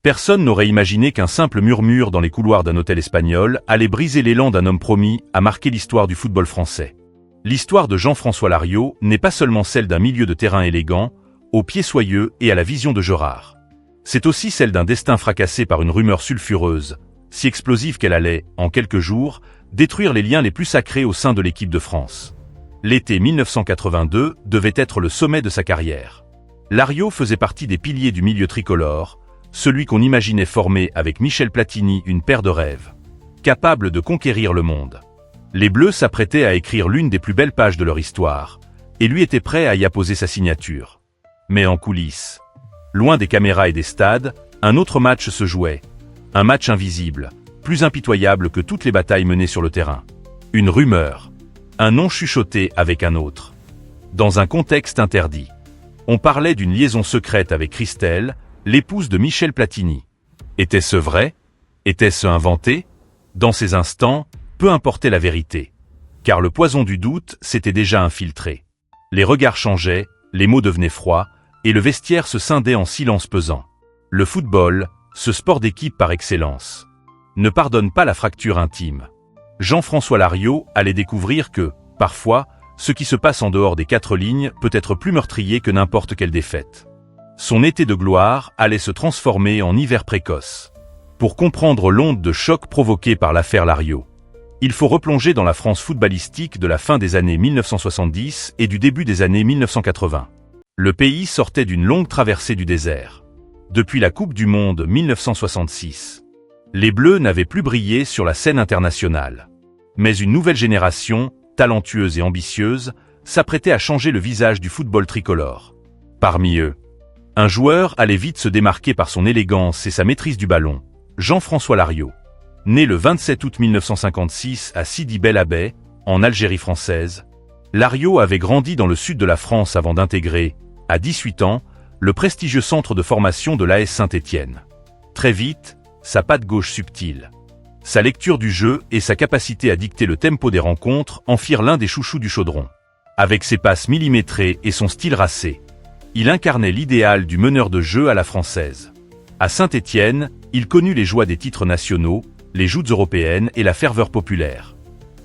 Personne n'aurait imaginé qu'un simple murmure dans les couloirs d'un hôtel espagnol allait briser l'élan d'un homme promis à marquer l'histoire du football français. L'histoire de Jean-François Larios n'est pas seulement celle d'un milieu de terrain élégant, aux pieds soyeux et à la vision de jeu rare. C'est aussi celle d'un destin fracassé par une rumeur sulfureuse, si explosive qu'elle allait, en quelques jours, détruire les liens les plus sacrés au sein de l'équipe de France. L'été 1982 devait être le sommet de sa carrière. Larios faisait partie des piliers du milieu tricolore, celui qu'on imaginait former avec Michel Platini une paire de rêves. Capable de conquérir le monde. Les Bleus s'apprêtaient à écrire l'une des plus belles pages de leur histoire, et lui était prêt à y apposer sa signature. Mais en coulisses, loin des caméras et des stades, un autre match se jouait. Un match invisible, plus impitoyable que toutes les batailles menées sur le terrain. Une rumeur. Un nom chuchoté avec un autre. Dans un contexte interdit. On parlait d'une liaison secrète avec Christelle, l'épouse de Michel Platini. Était-ce vrai? Était-ce inventé? Dans ces instants, peu importait la vérité. Car le poison du doute s'était déjà infiltré. Les regards changeaient, les mots devenaient froids, et le vestiaire se scindait en silence pesant. Le football, ce sport d'équipe par excellence, ne pardonne pas la fracture intime. Jean-François Larios allait découvrir que, parfois, ce qui se passe en dehors des quatre lignes peut être plus meurtrier que n'importe quelle défaite. Son été de gloire allait se transformer en hiver précoce. Pour comprendre l'onde de choc provoquée par l'affaire Larios, il faut replonger dans la France footballistique de la fin des années 1970 et du début des années 1980. Le pays sortait d'une longue traversée du désert. Depuis la Coupe du Monde 1966, les Bleus n'avaient plus brillé sur la scène internationale. Mais une nouvelle génération, talentueuse et ambitieuse, s'apprêtait à changer le visage du football tricolore. Parmi eux, un joueur allait vite se démarquer par son élégance et sa maîtrise du ballon, Jean-François Larios. Né le 27 août 1956 à Sidi Bel Abbès, en Algérie française, Larios avait grandi dans le sud de la France avant d'intégrer, à 18 ans, le prestigieux centre de formation de l'AS Saint-Étienne. Très vite, sa patte gauche subtile, sa lecture du jeu et sa capacité à dicter le tempo des rencontres en firent l'un des chouchous du chaudron. Avec ses passes millimétrées et son style racé, il incarnait l'idéal du meneur de jeu à la française. À Saint-Étienne, il connut les joies des titres nationaux, les joutes européennes et la ferveur populaire.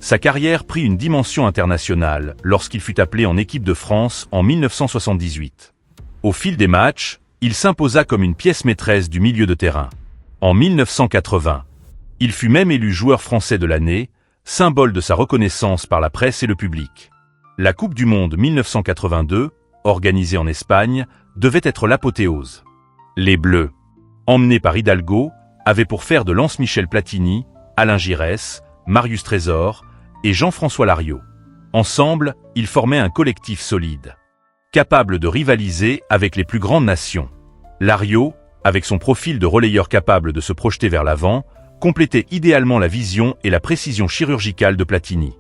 Sa carrière prit une dimension internationale lorsqu'il fut appelé en équipe de France en 1978. Au fil des matchs, il s'imposa comme une pièce maîtresse du milieu de terrain. En 1980, il fut même élu joueur français de l'année, symbole de sa reconnaissance par la presse et le public. La Coupe du Monde 1982, organisée en Espagne, devait être l'apothéose. Les Bleus, emmenés par Hidalgo, avaient pour fer de lance Michel Platini, Alain Giresse, Marius Trésor et Jean-François Larios. Ensemble, ils formaient un collectif solide, capable de rivaliser avec les plus grandes nations. Larios, avec son profil de relayeur capable de se projeter vers l'avant, complétait idéalement la vision et la précision chirurgicale de Platini.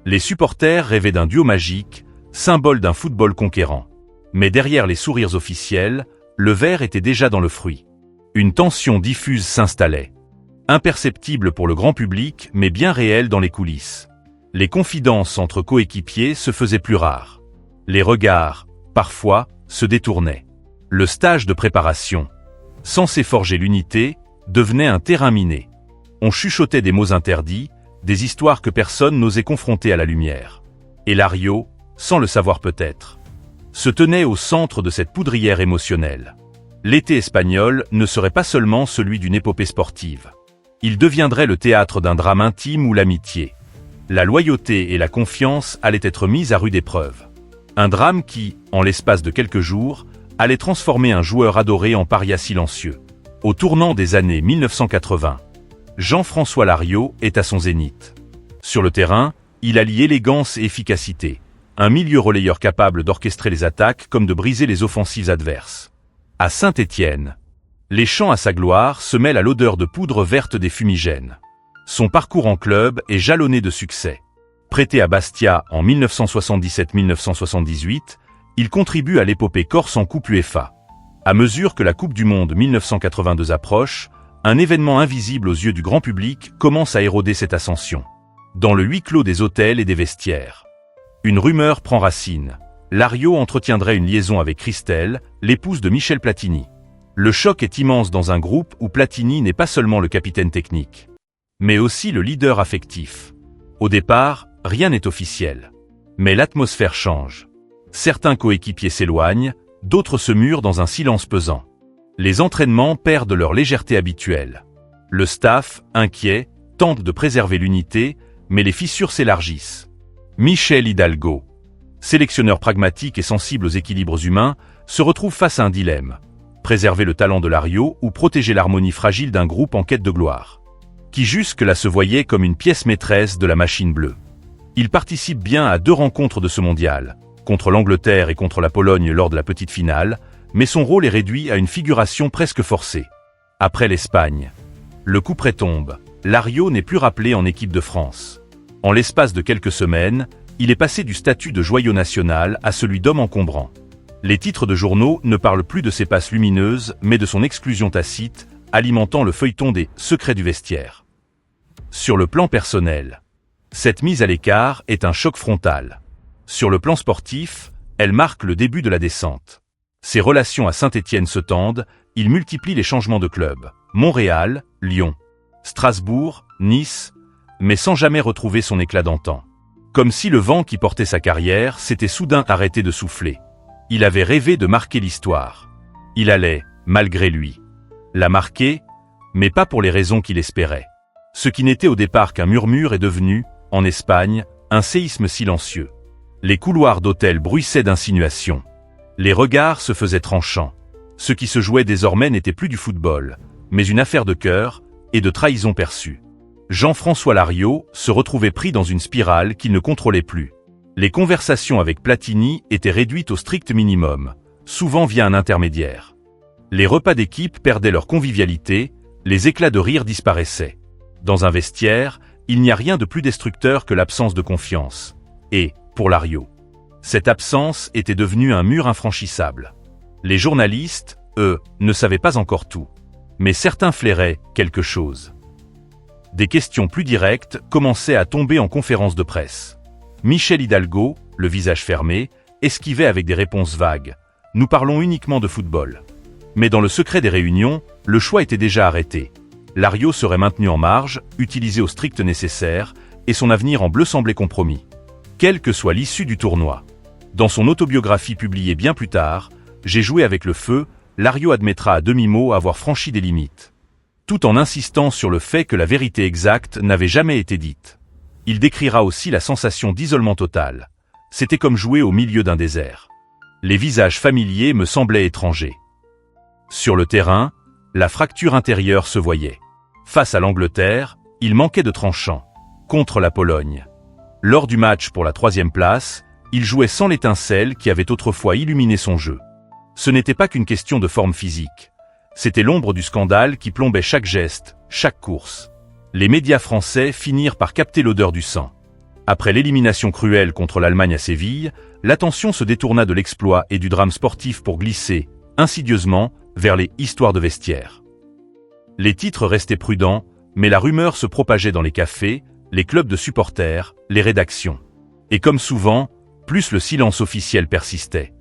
Les supporters rêvaient d'un duo magique, symbole d'un football conquérant. Mais derrière les sourires officiels, le ver était déjà dans le fruit. Une tension diffuse s'installait. Imperceptible pour le grand public, mais bien réelle dans les coulisses. Les confidences entre coéquipiers se faisaient plus rares. Les regards, parfois, se détournaient. Le stage de préparation, censé forger l'unité, devenait un terrain miné. On chuchotait des mots interdits, des histoires que personne n'osait confronter à la lumière. Et Larios, sans le savoir peut-être, se tenait au centre de cette poudrière émotionnelle. L'été espagnol ne serait pas seulement celui d'une épopée sportive. Il deviendrait le théâtre d'un drame intime où l'amitié, la loyauté et la confiance allaient être mises à rude épreuve. Un drame qui, en l'espace de quelques jours, allait transformer un joueur adoré en paria silencieux. Au tournant des années 1980, Jean-François Larios est à son zénith. Sur le terrain, il allie élégance et efficacité. Un milieu relayeur capable d'orchestrer les attaques comme de briser les offensives adverses. À Saint-Étienne, les chants à sa gloire se mêlent à l'odeur de poudre verte des fumigènes. Son parcours en club est jalonné de succès. Prêté à Bastia en 1977-1978, il contribue à l'épopée corse en Coupe UEFA. À mesure que la Coupe du Monde 1982 approche, un événement invisible aux yeux du grand public commence à éroder cette ascension. Dans le huis clos des hôtels et des vestiaires, une rumeur prend racine. Larios entretiendrait une liaison avec Christelle, l'épouse de Michel Platini. Le choc est immense dans un groupe où Platini n'est pas seulement le capitaine technique, mais aussi le leader affectif. Au départ, rien n'est officiel. Mais l'atmosphère change. Certains coéquipiers s'éloignent, d'autres se murent dans un silence pesant. Les entraînements perdent leur légèreté habituelle. Le staff, inquiet, tente de préserver l'unité, mais les fissures s'élargissent. Michel Hidalgo, sélectionneur pragmatique et sensible aux équilibres humains, se retrouve face à un dilemme. Préserver le talent de Lario ou protéger l'harmonie fragile d'un groupe en quête de gloire, qui jusque-là se voyait comme une pièce maîtresse de la machine bleue. Il participe bien à 2 rencontres de ce mondial, contre l'Angleterre et contre la Pologne lors de la petite finale, mais son rôle est réduit à une figuration presque forcée. Après l'Espagne, le couperet tombe, Lario n'est plus rappelé en équipe de France. En l'espace de quelques semaines, il est passé du statut de joyau national à celui d'homme encombrant. Les titres de journaux ne parlent plus de ses passes lumineuses, mais de son exclusion tacite, alimentant le feuilleton des « secrets du vestiaire ». Sur le plan personnel, cette mise à l'écart est un choc frontal. Sur le plan sportif, elle marque le début de la descente. Ses relations à Saint-Étienne se tendent, il multiplie les changements de club. Montréal, Lyon, Strasbourg, Nice, mais sans jamais retrouver son éclat d'antan. Comme si le vent qui portait sa carrière s'était soudain arrêté de souffler. Il avait rêvé de marquer l'histoire. Il allait, malgré lui, la marquer, mais pas pour les raisons qu'il espérait. Ce qui n'était au départ qu'un murmure est devenu, en Espagne, un séisme silencieux. Les couloirs d'hôtels bruissaient d'insinuations. Les regards se faisaient tranchants. Ce qui se jouait désormais n'était plus du football, mais une affaire de cœur et de trahison perçue. Jean-François Lario se retrouvait pris dans une spirale qu'il ne contrôlait plus. Les conversations avec Platini étaient réduites au strict minimum, souvent via un intermédiaire. Les repas d'équipe perdaient leur convivialité, les éclats de rire disparaissaient. Dans un vestiaire, il n'y a rien de plus destructeur que l'absence de confiance. Et, pour Lario, cette absence était devenue un mur infranchissable. Les journalistes, eux, ne savaient pas encore tout. Mais certains flairaient quelque chose. Des questions plus directes commençaient à tomber en conférence de presse. Michel Hidalgo, le visage fermé, esquivait avec des réponses vagues. Nous parlons uniquement de football. Mais dans le secret des réunions, le choix était déjà arrêté. Lario serait maintenu en marge, utilisé au strict nécessaire, et son avenir en bleu semblait compromis. Quelle que soit l'issue du tournoi. Dans son autobiographie publiée bien plus tard, J'ai joué avec le feu, Lario admettra à demi-mot avoir franchi des limites. Tout en insistant sur le fait que la vérité exacte n'avait jamais été dite. Il décrira aussi la sensation d'isolement total. C'était comme jouer au milieu d'un désert. Les visages familiers me semblaient étrangers. Sur le terrain, la fracture intérieure se voyait. Face à l'Angleterre, il manquait de tranchant. Contre la Pologne. Lors du match pour la 3e place, il jouait sans l'étincelle qui avait autrefois illuminé son jeu. Ce n'était pas qu'une question de forme physique. C'était l'ombre du scandale qui plombait chaque geste, chaque course. Les médias français finirent par capter l'odeur du sang. Après l'élimination cruelle contre l'Allemagne à Séville, l'attention se détourna de l'exploit et du drame sportif pour glisser, insidieusement, vers les histoires de vestiaire. Les titres restaient prudents, mais la rumeur se propageait dans les cafés, les clubs de supporters, les rédactions. Et comme souvent, plus le silence officiel persistait,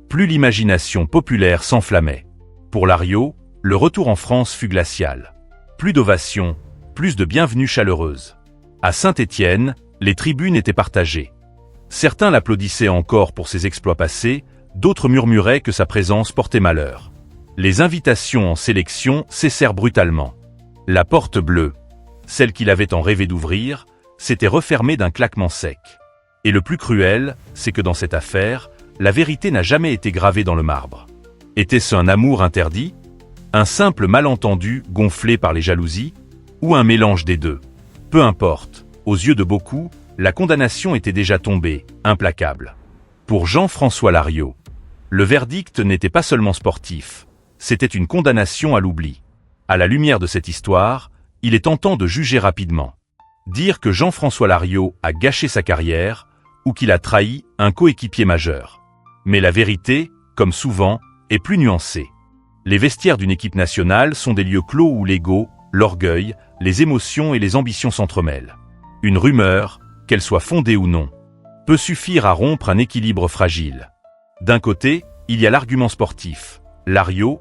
plus l'imagination populaire s'enflammait. Pour Lario, le retour en France fut glacial. Plus d'ovations, plus de bienvenues chaleureuses. À Saint-Étienne, les tribunes étaient partagées. Certains l'applaudissaient encore pour ses exploits passés, d'autres murmuraient que sa présence portait malheur. Les invitations en sélection cessèrent brutalement. La porte bleue, celle qu'il avait tant rêvé d'ouvrir, s'était refermée d'un claquement sec. Et le plus cruel, c'est que dans cette affaire, la vérité n'a jamais été gravée dans le marbre. Était-ce un amour interdit? Un simple malentendu gonflé par les jalousies? Ou un mélange des deux? Peu importe, aux yeux de beaucoup, la condamnation était déjà tombée, implacable. Pour Jean-François Lario, le verdict n'était pas seulement sportif, c'était une condamnation à l'oubli. À la lumière de cette histoire, il est tentant de juger rapidement. Dire que Jean-François Lario a gâché sa carrière, ou qu'il a trahi un coéquipier majeur. Mais la vérité, comme souvent, est plus nuancée. Les vestiaires d'une équipe nationale sont des lieux clos où l'ego, l'orgueil, les émotions et les ambitions s'entremêlent. Une rumeur, qu'elle soit fondée ou non, peut suffire à rompre un équilibre fragile. D'un côté, il y a l'argument sportif. Lario,